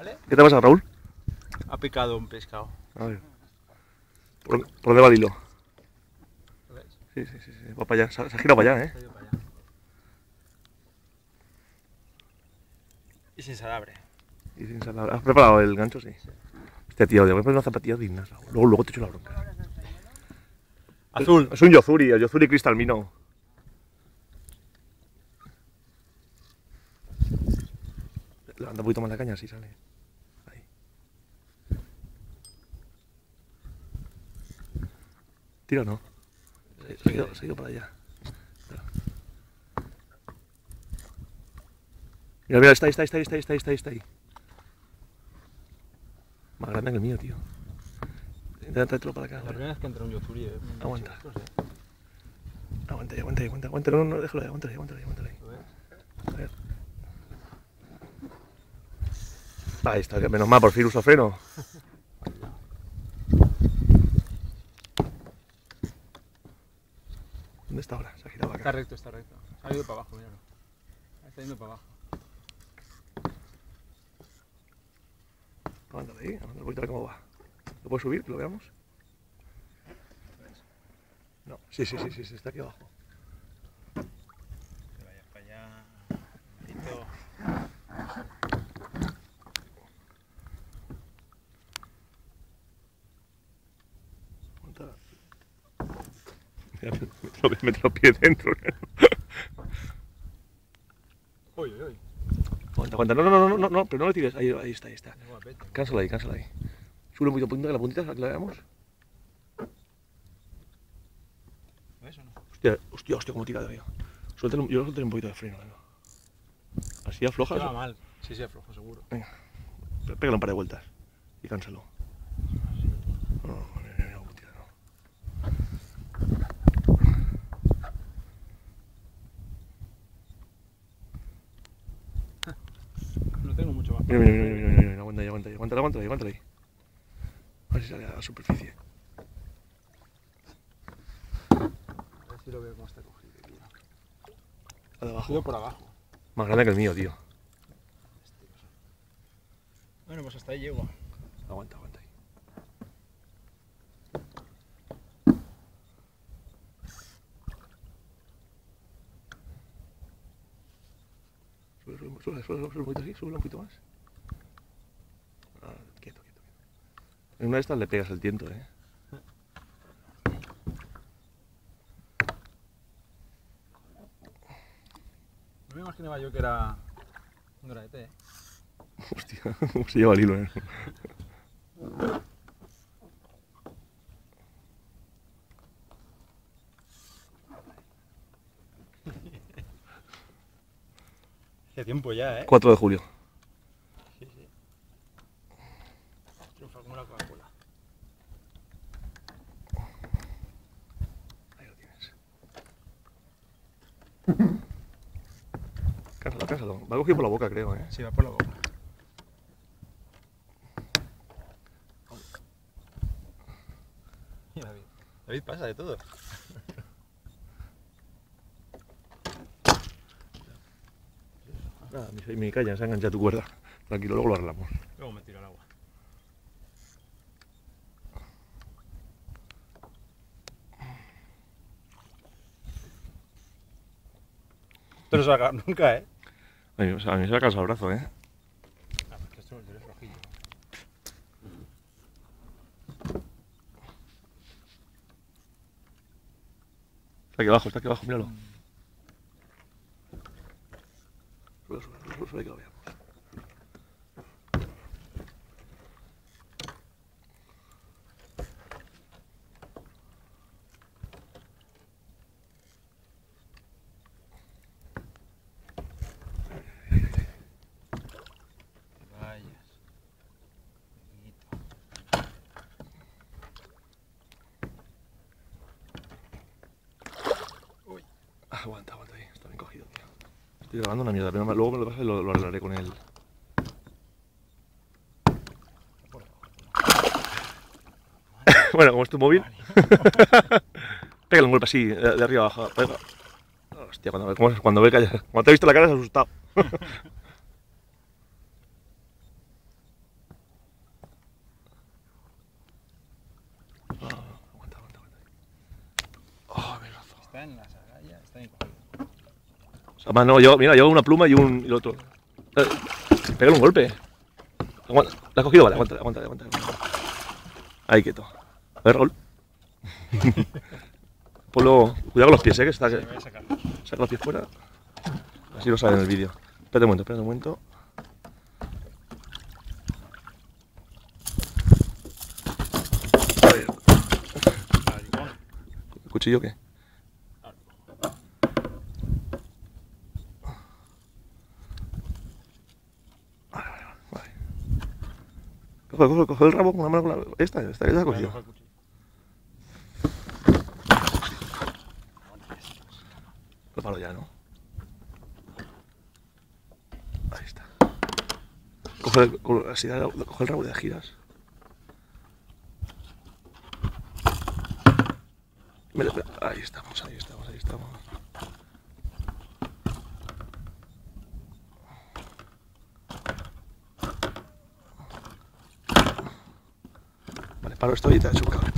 ¿Vale? ¿Qué te pasa, Raúl? Ha picado un pescado. A ver. ¿Por dónde va el hilo? ¿Lo ves? Sí, sí, sí, sí. Va para allá. Se ha girado para allá, Se ha ido para allá. Y sin salabre. Y sin salada. ¿Has preparado el gancho? Sí. Hostia, tío, te voy a poner unas zapatillas dignas, Raúl. Luego te echo la bronca. Azul. Es un Yozuri, el Yozuri cristalmino. Levanta un poquito más la caña, así sale. Ahí. Tira, no. Se ha ido para allá. Mira, mira, está ahí. Más grande que el mío, tío. Intenta traerlo para acá. La primera vez que entra un Yozuri. Aguanta. No sé. Aguanta. No, déjalo ahí, aguántalo ahí. ¿Lo ves? A ver. Ahí está, que menos mal, por fin uso freno. ¿Dónde está ahora? Se ha girado Está acá. recto. Se ha ido para abajo, míralo. Está yendo para abajo. Aguántalo ahí, aguántalo un poquito a ver cómo va. ¿Lo puedo subir, que lo veamos? No, sí, está aquí abajo. Que vaya para allá. Maldito. Aguanta. Mira, mete los pies dentro. Uy. Aguanta. No, pero no lo tires. Ahí está. Qué guapete. Cánsalo ahí. Sube un poquito de la puntita para que la veamos. ¿Ves o no? Hostia, cómo tira, tío. Yo lo soltaré un poquito de freno, venga. Así aflojas. Se va mal. Sí, aflojo, seguro. Venga, pégale un par de vueltas y cánsalo. No, mira, cómo tira, no. No tengo mucho más. Mira, aguanta ahí. A ver si sale a la superficie. A ver si lo veo cómo está cogido, tío. La de abajo. Cogido por abajo. Más grande que el mío, tío. Bueno, pues hasta ahí llego. Aguanta ahí. Sube un poquito así, sube un poquito más. Ah, quieto. En una de estas le pegas el tiento, No me imaginaba yo que era un granete, Hostia, cómo se lleva el hilo, Hace tiempo ya, 4 de julio. Sí. Triunfa como la Coca-Cola. Ahí lo tienes. Cánsalo. Va cogido por la boca, creo, Sí, va por la boca. Mira, David pasa de todo. Nada, mi caña se ha enganchado a tu cuerda. Tranquilo, luego lo arreglamos. Luego me tiro al agua. Esto no se va a acabar nunca, A mí se me ha cansado el brazo, Ah, porque esto es rojillo. Está aquí abajo, míralo. Sube que lo veamos. Vayas. Uy. Aguanta ahí, está bien cogido, tío. Estoy grabando una mierda, pero luego me lo pasas y lo arreglaré con él. Bueno, como es tu móvil, pégale un golpe así, de arriba abajo. Pega. Hostia, cuando te he visto la cara se ha asustado. en las agallas, está bien cogido. O sea, más no, yo, mira, yo una pluma y el otro. Pégale un golpe. Aguanta, ¿la has cogido? Vale, aguanta. Ahí quieto. A ver, Raúl. Ponlo, cuidado con los pies, que está. Sí, voy a sacarlo. Saca los pies fuera. Así lo sale en el vídeo. Espérate un momento. ¿El cuchillo qué? Vale. Coge el rabo con una mano con la... Esta que ya ha cogido. Preparo ya, ¿no? Ahí está. Coge el rabo y le giras. Ahí estamos. Vale, paro esto y te ha chocado.